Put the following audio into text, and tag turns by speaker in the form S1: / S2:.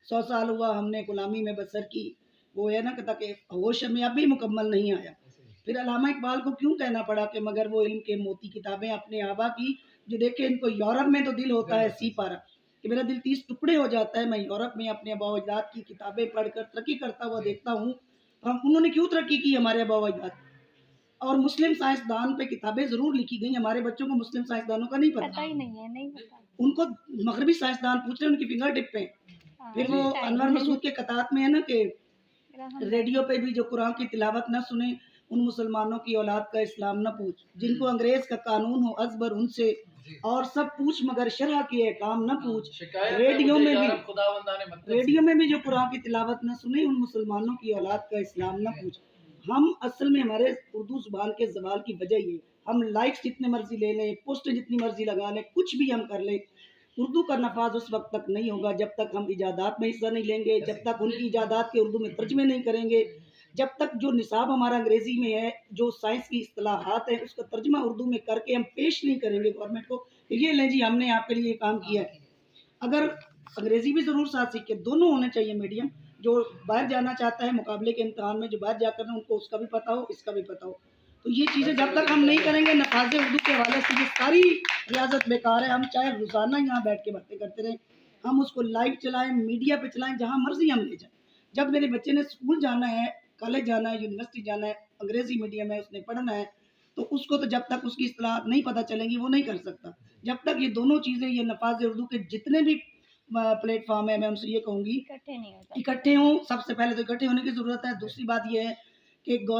S1: 100 साल हुआ हमने गुलामी में बसर की, वो है ना कि ताकि होश में अब भी मुकम्मल नहीं आया। फिर अल्लामा इकबाल को क्यों कहना पड़ा कि मगर वो इल्म के मोती किताबें अपने आबा की, जो देखे इनको यूरोप में तो दिल होता है सी पारा, कि मेरा दिल 30 टुकड़े हो जाता है, मैं यूरोप में अपने आबा अजदाद की किताबें पढ़कर तरक्की करता हुआ देखता हूँ। हम उन्होंने क्यों तरक्की की हमारे आबा अजदाद, और मुस्लिम साइंसदान पे किताबें ज़रूर लिखी गई, हमारे बच्चों को मुस्लिम साइंसदानों का नहीं पता
S2: ही नहीं है, नहीं पता
S1: उनको। मगरबी साइंसदान पूछ रहे हैं उनकी फिंगर टिप पे। फिर वो अनवर मसूद के कतात में है ना कि रेडियो पे भी जो कुरान की तिलावत न सुने उन मुसलमानों की औलाद का इस्लाम न पूछ, जिनको अंग्रेज का कानून हो अजबर उनसे और सब पूछ मगर शरह के अहकाम न पूछ। रेडियो में भी जो कुरान की तिलावत न सुने उन मुसलमानों की औलाद का इस्लाम न पूछ। हम असल में हमारे उर्दू जुबान के जवाल की वजह ये, हम लाइक्स जितने मर्जी ले लें, पोस्ट जितनी मर्जी लगा लें, कुछ भी हम कर लें, उर्दू का नफाज उस वक्त तक नहीं होगा जब तक हम इजादात में हिस्सा नहीं लेंगे, जब तक उनकी इजादात के उर्दू में तर्जमे नहीं करेंगे, जब तक जो निसाब हमारा अंग्रेजी में है, जो साइंस की इस्तिलाहात है, उसका तर्जमा उर्दू में करके हम पेश नहीं करेंगे गवर्नमेंट को, ये लें जी हमने आपके लिए काम किया है। अगर अंग्रेजी भी ज़रूर साथ सीखे, दोनों होने चाहिए मीडियम। जो बाहर जाना चाहता है मुकाबले के इम्तहान में, जो बाहर जाकर उनको उसका भी पता हो, इसका भी पता हो। तो ये चीज़ें जब तक हम नहीं करेंगे, नफाज उर्दू के हवाले से ये सारी रियाजत बेकार है। हम चाहे रोज़ाना यहाँ बैठ के बातें करते रहें, हम उसको लाइव चलाएं, मीडिया पे चलाएं, जहाँ मर्जी हम ले जाएं। जब मेरे बच्चे ने स्कूल जाना है, कॉलेज जाना है, यूनिवर्सिटी जाना है, अंग्रेजी मीडियम है, उसने पढ़ना है, तो उसको तो जब तक उसकी इस्तिलाह नहीं पता चलेंगी वो नहीं कर सकता। जब तक ये दोनों चीज़ें, ये नफाज उर्दू के जितने भी प्लेटफॉर्म है, मैं उनसे ये कहूँगी इकट्ठे हों। सबसे पहले तो इकट्ठे होने की ज़रूरत है। दूसरी बात ये है कि गवर्नमेंट